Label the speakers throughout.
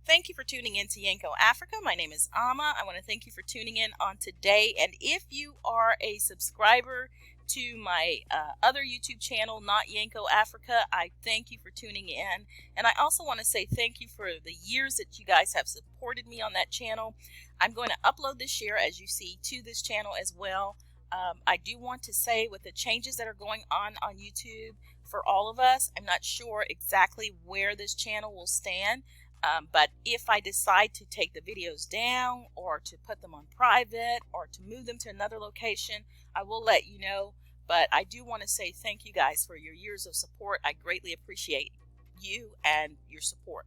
Speaker 1: Thank you for tuning in to Yanko Africa. My name is Alma. I want to thank you for tuning in on today. And if you are a subscriber to my other YouTube channel, Not Yanko Africa, I thank you for tuning in. And I also want to say thank you for the years that you guys have supported me on that channel. I'm going to upload this year, as you see, to this channel as well. I do want to say, with the changes that are going on YouTube for all of us, I'm not sure exactly where this channel will stand. But if I decide to take the videos down or to put them on private or to move them to another location, I will let you know. But I do want to say thank you guys for your years of support. I greatly appreciate you and your support.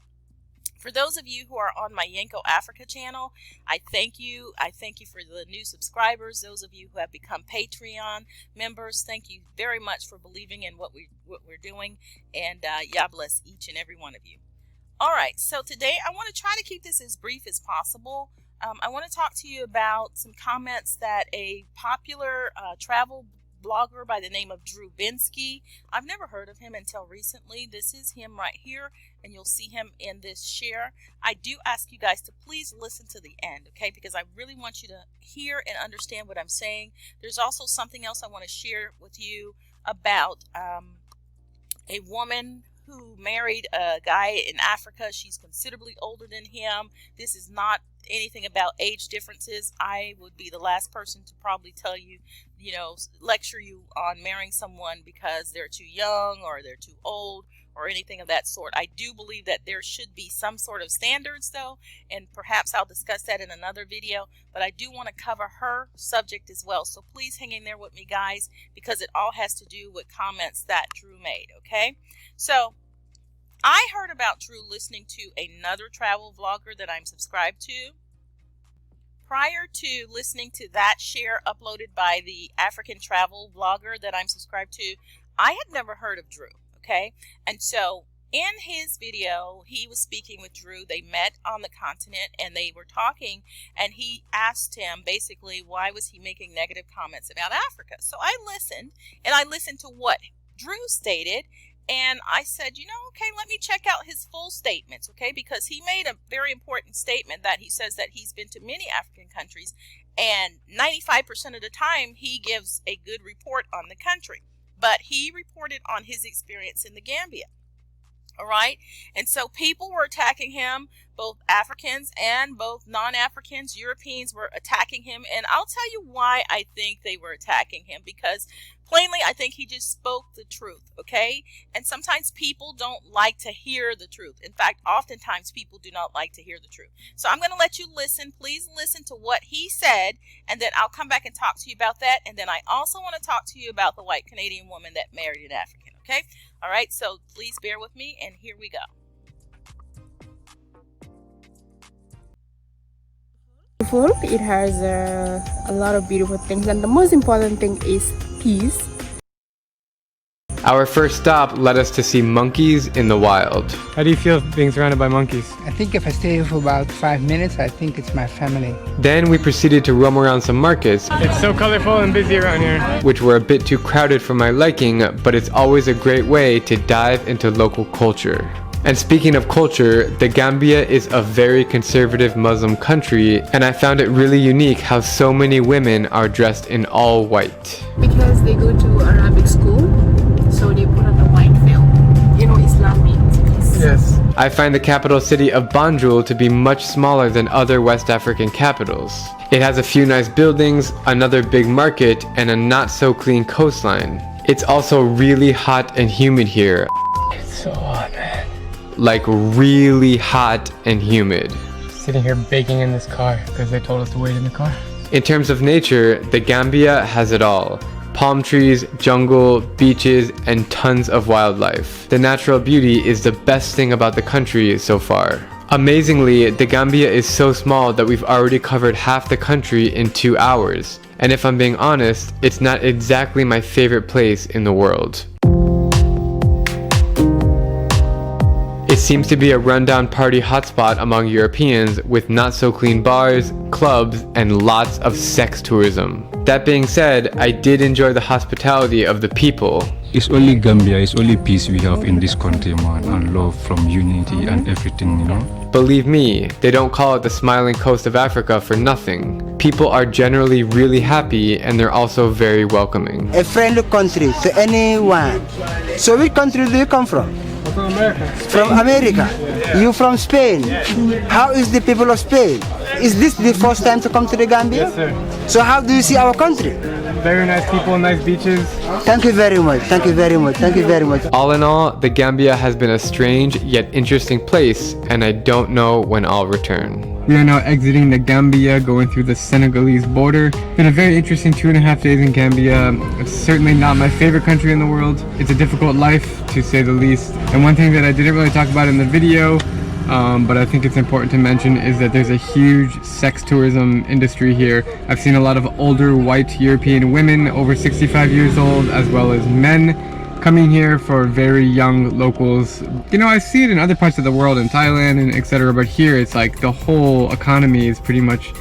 Speaker 1: For those of you who are on my Yanko Africa channel, I thank you. I thank you for the new subscribers. Those of you who have become Patreon members, thank you very much for believing in what we're doing. And Yah bless each and every one of you. All right, so today I want to try to keep this as brief as possible. I want to talk to you about some comments that a popular travel blogger by the name of Drew Binsky. I've never heard of him until recently. This is him right here, and you'll see him in this share. I do ask you guys to please listen to the end, okay, because I really want you to hear and understand what I'm saying. There's also something else I want to share with you about a woman who married a guy in Africa. She's considerably older than him. This is not anything about age differences. I would be the last person to probably tell you, lecture you on marrying someone because they're too young or they're too old or anything of that sort. I do believe that there should be some sort of standards though, and perhaps I'll discuss that in another video, but I do want to cover her subject as well. So please hang in there with me, guys, because it all has to do with comments that Drew made, okay? So I heard about Drew listening to another travel vlogger that I'm subscribed to. Prior to listening to that share uploaded by the African travel vlogger that I'm subscribed to, I had never heard of Drew, okay? And so in his video, he was speaking with Drew. They met on the continent and they were talking, and he asked him basically why was he making negative comments about Africa. So I listened, and I listened to what Drew stated. And I said, okay, let me check out his full statements, okay? Because he made a very important statement that he says that he's been to many African countries, and 95% of the time he gives a good report on the country. But he reported on his experience in the Gambia, all right? And so people were attacking him, both Africans and both non-Africans, Europeans were attacking him. And I'll tell you why I think they were attacking him, because plainly, I think he just spoke the truth, okay? And sometimes people don't like to hear the truth. In fact, oftentimes people do not like to hear the truth. So I'm going to let you listen. Please listen to what he said, and then I'll come back and talk to you about that. And then I also want to talk to you about the white Canadian woman that married an African, okay? All right, so please bear with me, and here we go.
Speaker 2: It has a lot of beautiful things, and the most important thing is peace.
Speaker 3: Our first stop led us to see monkeys in the wild.
Speaker 4: How do you feel being surrounded by monkeys?
Speaker 5: I think if I stay here for about 5 minutes, I think it's my family.
Speaker 3: Then we proceeded to roam around some markets.
Speaker 4: It's so colorful and busy around here.
Speaker 3: Which were a bit too crowded for my liking, but it's always a great way to dive into local culture. And speaking of culture, the Gambia is a very conservative Muslim country, and I found it really unique how so many women are dressed in all white.
Speaker 2: Because they go to Arabic school, so they put on the white veil. You know, Islam means peace.
Speaker 3: Yes. I find the capital city of Banjul to be much smaller than other West African capitals. It has a few nice buildings, another big market, and a not so clean coastline. It's also really hot and humid here.
Speaker 4: It's so hot, man.
Speaker 3: Like really hot and humid.
Speaker 4: Sitting here baking in this car because they told us to wait in the car.
Speaker 3: In terms of nature, the Gambia has it all. Palm trees, jungle, beaches, and tons of wildlife. The natural beauty is the best thing about the country so far. Amazingly, the Gambia is so small that we've already covered half the country in 2 hours. And if I'm being honest, it's not exactly my favorite place in the world. It seems to be a rundown party hotspot among Europeans with not so clean bars, clubs, and lots of sex tourism. That being said, I did enjoy the hospitality of the people.
Speaker 6: It's only Gambia, it's only peace we have in this country, man, and love from unity and everything,
Speaker 3: Believe me, they don't call it the smiling coast of Africa for nothing. People are generally really happy and they're also very welcoming.
Speaker 6: A friendly country to anyone. So which country do you come from?
Speaker 4: From America.
Speaker 6: From America. You from Spain. How is the people of Spain? Is this the first time to come to the Gambia?
Speaker 4: Yes, sir.
Speaker 6: So how do you see our country?
Speaker 4: Very nice people, nice beaches.
Speaker 6: Thank you very much. Thank you very much. Thank you very much.
Speaker 3: All in all, the Gambia has been a strange yet interesting place, and I don't know when I'll return.
Speaker 4: We are now exiting the Gambia, going through the Senegalese border. It's been a very interesting 2.5 days in Gambia. It's certainly not my favorite country in the world. It's a difficult life, to say the least. And one thing that I didn't really talk about in the video, but I think it's important to mention, is that there's a huge sex tourism industry here. I've seen a lot of older white European women over 65 years old, as well as men coming here for very young locals. You know, I see it in other parts of the world, in Thailand and etc., but here it's like the whole economy is pretty much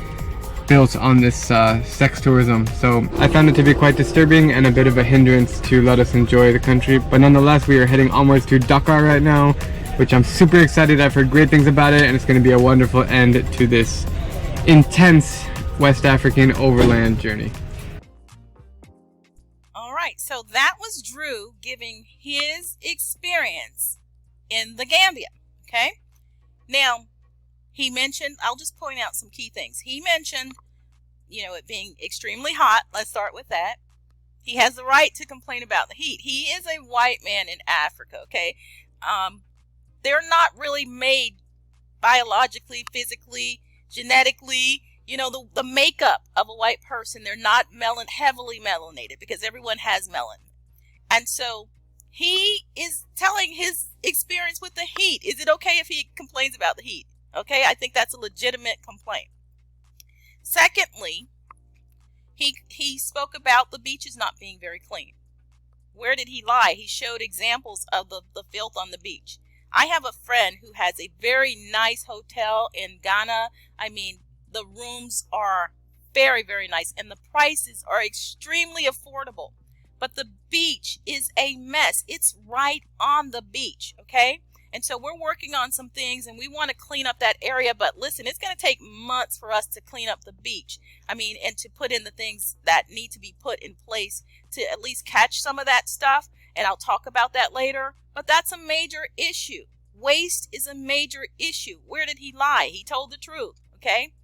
Speaker 4: built on this sex tourism. So I found it to be quite disturbing and a bit of a hindrance to let us enjoy the country. But nonetheless, we are heading onwards to Dakar right now, which I'm super excited. I've heard great things about it, and it's going to be a wonderful end to this intense West African overland journey.
Speaker 1: All right, so that was Drew giving his experience in the Gambia, okay? Now, he mentioned, I'll just point out some key things. He mentioned, you know, it being extremely hot. Let's start with that. He has the right to complain about the heat. He is a white man in Africa, okay? They're not really made biologically, physically, genetically, you know, the makeup of a white person. They're not heavily melanated because everyone has melanin. And so he is telling his experience with the heat. Is it okay if he complains about the heat? Okay, I think that's a legitimate complaint. Secondly, he spoke about the beaches not being very clean. Where did he lie? He showed examples of the filth on the beach. I have a friend who has a very nice hotel in Ghana. I mean, the rooms are very, very nice, and the prices are extremely affordable. But the beach is a mess. It's right on the beach, okay? And so we're working on some things, and we want to clean up that area. But listen, it's going to take months for us to clean up the beach. I mean, and to put in the things that need to be put in place to at least catch some of that stuff. And I'll talk about that later. But that's a major issue. Waste is a major issue. Where did he lie? He told the truth, okay?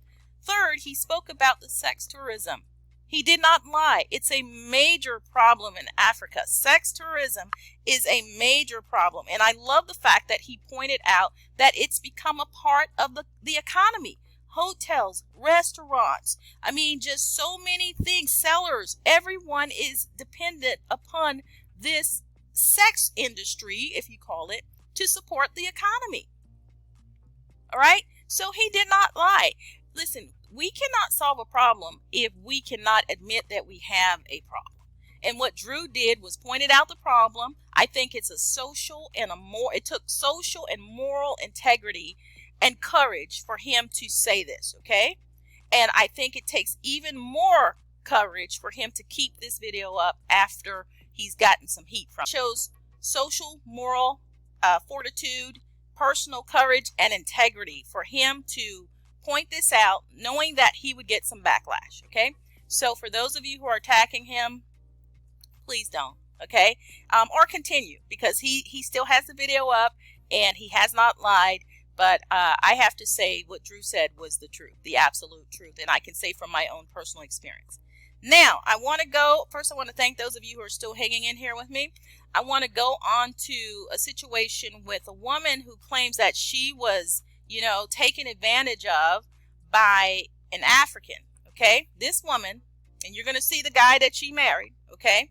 Speaker 1: Third, he spoke about the sex tourism. He did not lie. It's a major problem in Africa. Sex tourism is a major problem. And I love the fact that he pointed out that it's become a part of the economy. Hotels, restaurants, I mean, just so many things, sellers, everyone is dependent upon this sex industry, if you call it, to support the economy. All right? So he did not lie. Listen, we cannot solve a problem if we cannot admit that we have a problem. And what Drew did was pointed out the problem. I think it's a social and it took social and moral integrity and courage for him to say this, okay? And I think it takes even more courage for him to keep this video up after he's gotten some heat from it. It shows social, moral fortitude, personal courage, and integrity for him to point this out, knowing that he would get some backlash, okay? So for those of you who are attacking him, please don't, okay? Or continue, because he still has the video up, and he has not lied, but I have to say what Drew said was the truth, the absolute truth, and I can say from my own personal experience. Now, I want to thank those of you who are still hanging in here with me. I want to go on to a situation with a woman who claims that she was, you know, taken advantage of by an African, okay? This woman, and you're going to see the guy that she married, okay?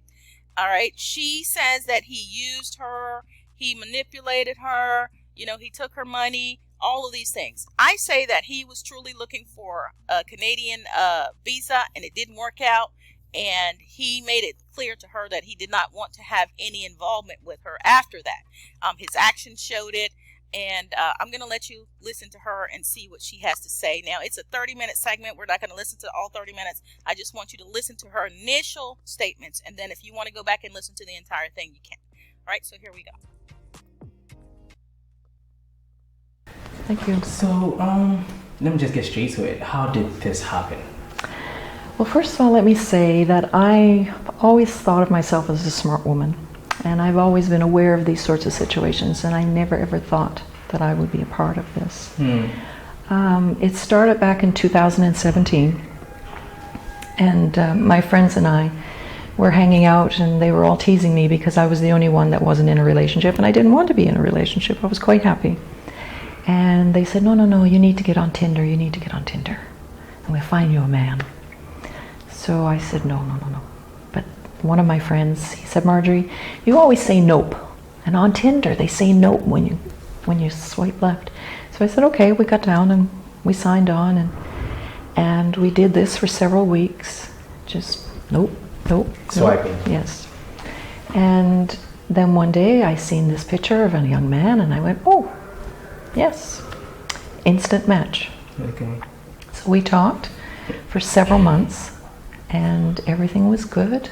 Speaker 1: All right, she says that he used her, he manipulated her, you know, he took her money, all of these things. I say that he was truly looking for a Canadian visa, and it didn't work out, and he made it clear to her that he did not want to have any involvement with her after that. His actions showed it, and I'm going to let you listen to her and see what she has to say. Now, it's a 30-minute segment. We're not going to listen to all 30 minutes. I just want you to listen to her initial statements, and then if you want to go back and listen to the entire thing, you can. All right, so here we go.
Speaker 7: Thank you.
Speaker 8: So, let me just get straight to it. How did this happen?
Speaker 7: Well, first of all, let me say that I always thought of myself as a smart woman, and I've always been aware of these sorts of situations, and I never ever thought that I would be a part of this. It started back in 2017, and my friends and I were hanging out, and they were all teasing me because I was the only one that wasn't in a relationship, and I didn't want to be in a relationship. I was quite happy. And they said, no, you need to get on Tinder, and we'll find you a man. So I said, no. But one of my friends, he said, Marjorie, you always say nope. And on Tinder, they say nope when you swipe left. So I said, okay, we got down and we signed on, and we did this for several weeks. Just nope.
Speaker 8: Swiping.
Speaker 7: Nope. Yes. And then one day I seen this picture of a young man, and I went, oh, yes. Instant match.
Speaker 8: Okay.
Speaker 7: So we talked for several months, and everything was good.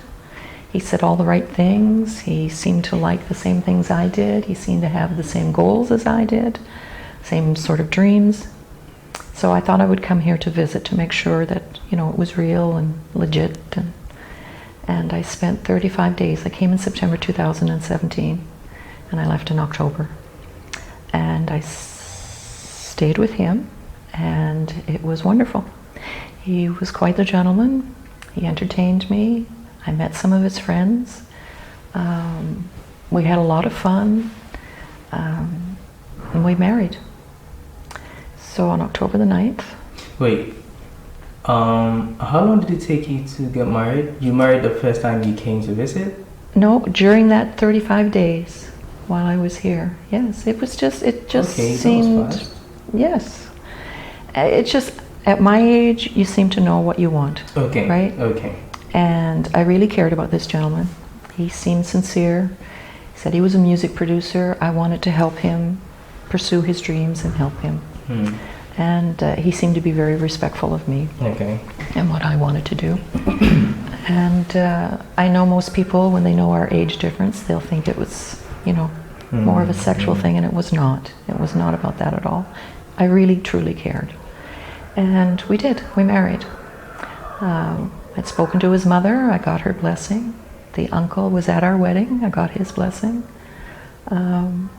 Speaker 7: He said all the right things. He seemed to like the same things I did. He seemed to have the same goals as I did, same sort of dreams. So I thought I would come here to visit to make sure that, it was real and legit. And I spent 35 days. I came in September 2017, and I left in October. And I stayed with him, and it was wonderful. He was quite the gentleman. He entertained me. I met some of his friends. We had a lot of fun, and we married. So on October the 9th.
Speaker 8: Wait, how long did it take you to get married? You married the first time you came to visit?
Speaker 7: No, during that 35 days while I was here. Yes, it just
Speaker 8: okay,
Speaker 7: seemed,
Speaker 8: that was fast.
Speaker 7: Yes. It's just, at my age, you seem to know what you want.
Speaker 8: Okay.
Speaker 7: Right?
Speaker 8: Okay.
Speaker 7: And I really cared about this gentleman. He seemed sincere. He said he was a music producer. I wanted to help him pursue his dreams and help him. And he seemed to be very respectful of me.
Speaker 8: Okay.
Speaker 7: And what I wanted to do. And I know most people, when they know our age difference, they'll think it was, more of a sexual thing, and it was not. It was not about that at all. I really, truly cared. And we did. We married. I'd spoken to his mother. I got her blessing. The uncle was at our wedding. I got his blessing. And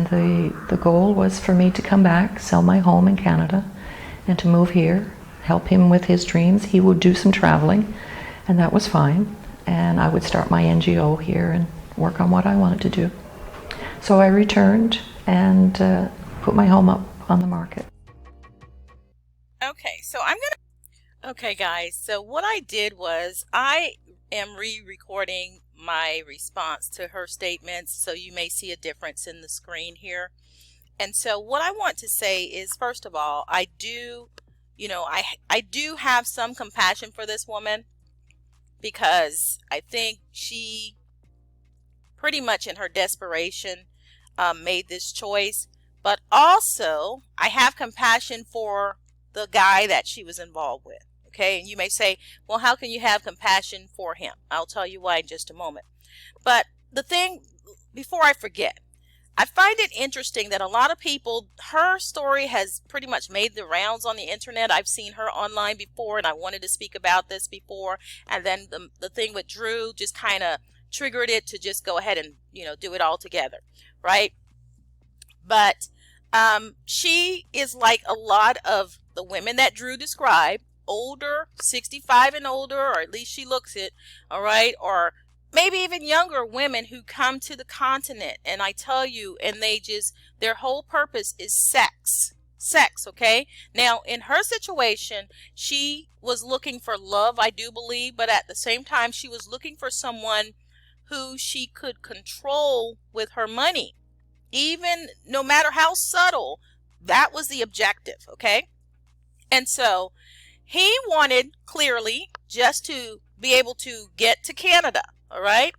Speaker 7: the goal was for me to come back, sell my home in Canada, and to move here, help him with his dreams. He would do some traveling, and that was fine. And I would start my NGO here and work on what I wanted to do. So I returned and put my home up on the market.
Speaker 1: Okay, guys, so what I did was I am re-recording my response to her statements, so you may see a difference in the screen here. And so what I want to say is, first of all, I do have some compassion for this woman, because I think she pretty much in her desperation made this choice. But also, I have compassion for the guy that she was involved with. Okay, and you may say, well, how can you have compassion for him? I'll tell you why in just a moment. But the thing, before I forget, I find it interesting that a lot of people, her story has pretty much made the rounds on the internet. I've seen her online before, and I wanted to speak about this before. And then the thing with Drew just kind of triggered it to just go ahead and, do it all together, right? But she is like a lot of the women that Drew described, older, 65 and older, or at least she looks it, all right, or maybe even younger women who come to the continent, and I tell you, and their whole purpose is sex, okay? Now, in her situation, she was looking for love, I do believe, but at the same time, she was looking for someone who she could control with her money, even no matter how subtle. That was the objective, okay? And so he wanted, clearly, just to be able to get to Canada, all right?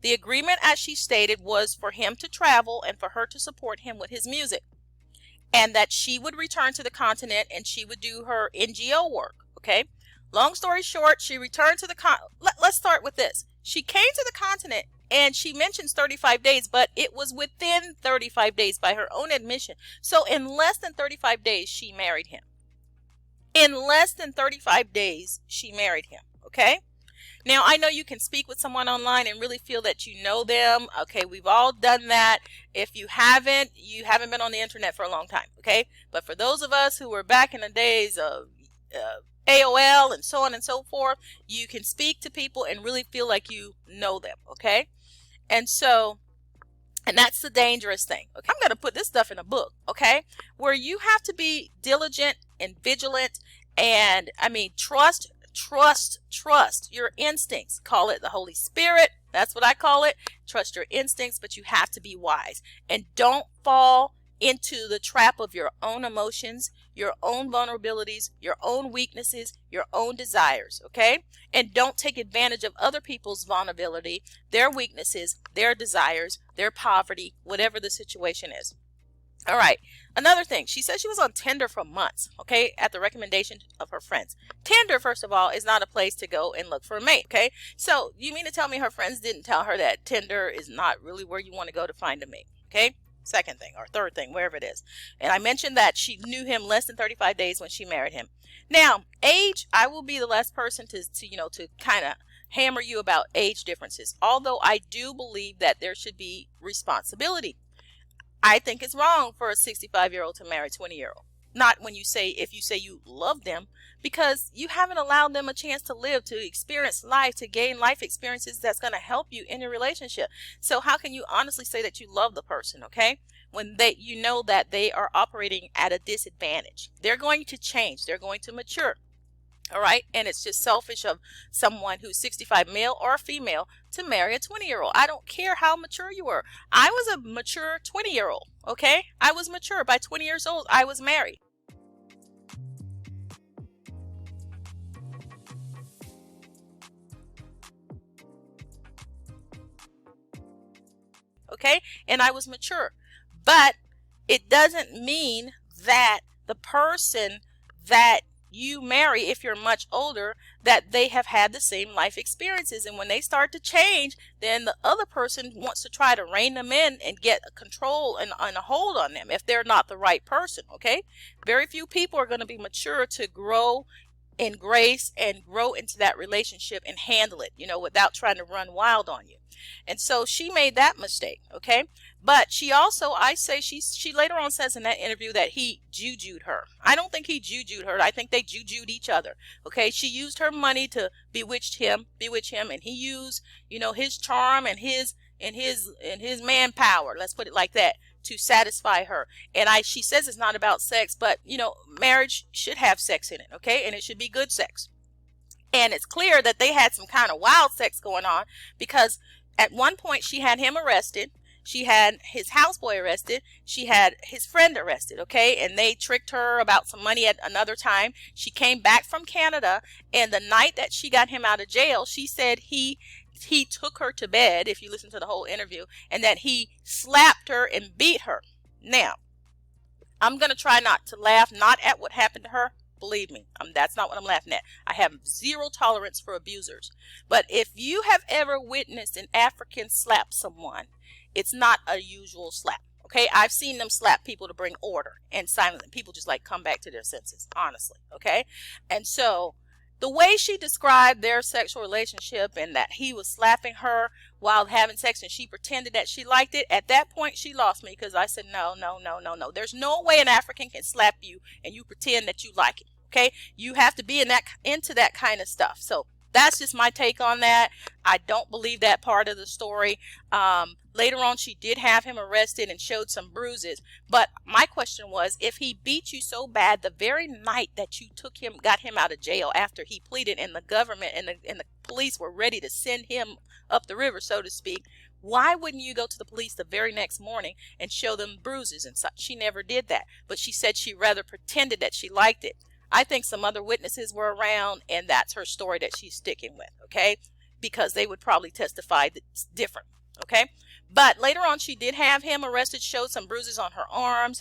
Speaker 1: The agreement, as she stated, was for him to travel and for her to support him with his music, and that she would return to the continent and she would do her NGO work, okay? Long story short, she returned to the let's start with this. She came to the continent And she mentions 35 days, but it was within 35 days by her own admission. So in less than 35 days, she married him. In less than 35 days, she married him, okay? Now, I know you can speak with someone online and really feel that you know them. Okay, we've all done that. If you haven't been on the internet for a long time, okay? But for those of us who were back in the days of AOL and so on and so forth, you can speak to people and really feel like you know them, okay? And that's the dangerous thing. Okay, I'm going to put this stuff in a book, okay? Where you have to be diligent and vigilant and, trust your instincts. Call it the Holy Spirit. That's what I call it. Trust your instincts, but you have to be wise. And don't fall into the trap of your own emotions, your own vulnerabilities, your own weaknesses, your own desires, okay? And don't take advantage of other people's vulnerability, their weaknesses, their desires, their poverty, whatever the situation is. All right. Another thing, she said she was on Tinder for months, okay, at the recommendation of her friends. Tinder, first of all, is not a place to go and look for a mate, okay? So you mean to tell me her friends didn't tell her that Tinder is not really where you want to go to find a mate, okay? Second thing or third thing, wherever it is. And I mentioned that she knew him less than 35 days when she married him. Now, age, I will be the last person to kind of hammer you about age differences, although I do believe that there should be responsibility. I think it's wrong for a 65-year-old to marry a 20-year-old. Not if you say you love them, because you haven't allowed them a chance to live, to experience life, to gain life experiences that's going to help you in your relationship. So how can you honestly say that you love the person, okay? When you know that they are operating at a disadvantage. They're going to change. They're going to mature. All right. And it's just selfish of someone who's 65, male or female, to marry a 20-year-old. I don't care how mature you were. I was a mature 20-year-old. Okay. I was mature. By 20 years old, I was married. Okay. And I was mature. But it doesn't mean that the person that you marry, if you're much older, that they have had the same life experiences. And when they start to change, then the other person wants to try to rein them in and get a control and a hold on them if they're not the right person, okay? Very few people are going to be mature to grow in grace and grow into that relationship and handle it, without trying to run wild on you. And so she made that mistake, okay? But she also, she later on says in that interview that he jujued her. I don't think he jujued her. I think they jujued each other, okay? She used her money to bewitch him, and he used, his charm and his manpower, let's put it like that, to satisfy her. And she says it's not about sex, but, marriage should have sex in it, okay? And it should be good sex. And it's clear that they had some kind of wild sex going on, because at one point she had him arrested. She had his houseboy arrested. She had his friend arrested, okay? And they tricked her about some money at another time. She came back from Canada, and the night that she got him out of jail, she said he took her to bed, if you listen to the whole interview, and that he slapped her and beat her. Now, I'm going to try not to laugh, not at what happened to her. Believe me, that's not what I'm laughing at. I have zero tolerance for abusers. But if you have ever witnessed an African slap someone, it's not a usual slap. Okay, I've seen them slap people to bring order and silence, and people just come back to their senses, honestly. Okay, and so the way she described their sexual relationship and that he was slapping her while having sex and she pretended that she liked it, at that point she lost me, because I said, no. There's no way an African can slap you and you pretend that you like it. Okay, you have to be into that kind of stuff. So that's just my take on that. I don't believe that part of the story. Later on, she did have him arrested and showed some bruises. But my question was, if he beat you so bad the very night that you got him out of jail after he pleaded, and the government and the police were ready to send him up the river, so to speak, why wouldn't you go to the police the very next morning and show them bruises and such? She never did that. But she said she rather pretended that she liked it. I think some other witnesses were around, and that's her story that she's sticking with, okay? Because they would probably testify that it's different, okay? But later on, she did have him arrested, showed some bruises on her arms.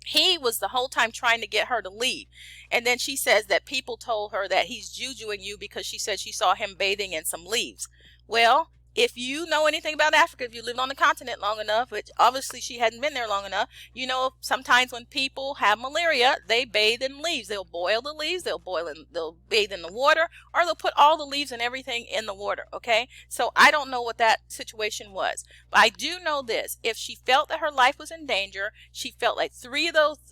Speaker 1: He was the whole time trying to get her to leave. And then she says that people told her that he's jujuing you because she said she saw him bathing in some leaves. Well, If you know anything about Africa, if you lived on the continent long enough, which obviously she hadn't been there long enough, you know sometimes when people have malaria, they bathe in leaves. They'll boil the leaves, they'll bathe in the water, or they'll put all the leaves and everything in the water, okay? So I don't know what that situation was. But I do know this. If she felt that her life was in danger, she felt like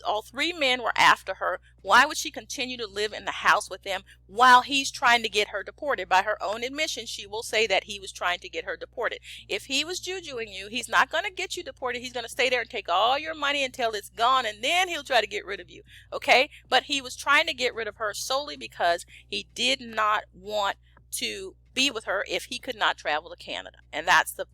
Speaker 1: all three men were after her, why would she continue to live in the house with them while he's trying to get her deported? By her own admission, she will say that he was trying to get her deported. If he was jujuing you, he's not going to get you deported. He's going to stay there and take all your money until it's gone, and then he'll try to get rid of you, okay? But he was trying to get rid of her solely because he did not want to be with her if he could not travel to Canada. And that's the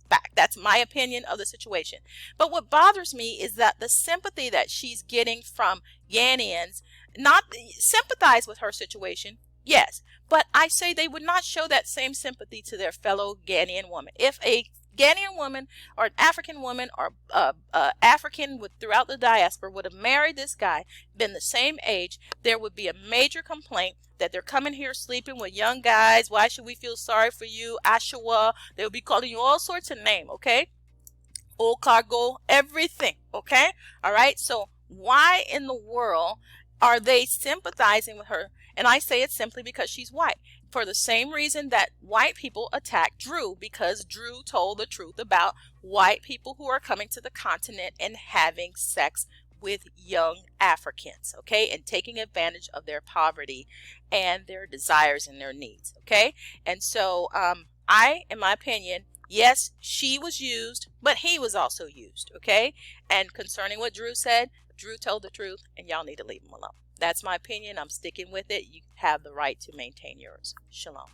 Speaker 1: fact. That's my opinion of the situation. But what bothers me is that the sympathy that she's getting from Ghanaians, not sympathize with her situation, yes, but I say they would not show that same sympathy to their fellow Ghanaian woman. If a Ghanaian woman or an African woman or African throughout the diaspora would have married this guy, been the same age, there would be a major complaint that they're coming here sleeping with young guys. Why should we feel sorry for you? Ashawa. They'll be calling you all sorts of names, okay? Old cargo, everything, okay? All right, so why in the world are they sympathizing with her? And I say it's simply because she's white. For the same reason that white people attacked Drew, because Drew told the truth about white people who are coming to the continent and having sex with young Africans, okay, and taking advantage of their poverty and their desires and their needs, okay? And so in my opinion, yes, she was used, but he was also used, okay? And concerning what Drew said, Drew told the truth, and y'all need to leave him alone. That's my opinion. I'm sticking with it. You have the right to maintain yours. Shalom.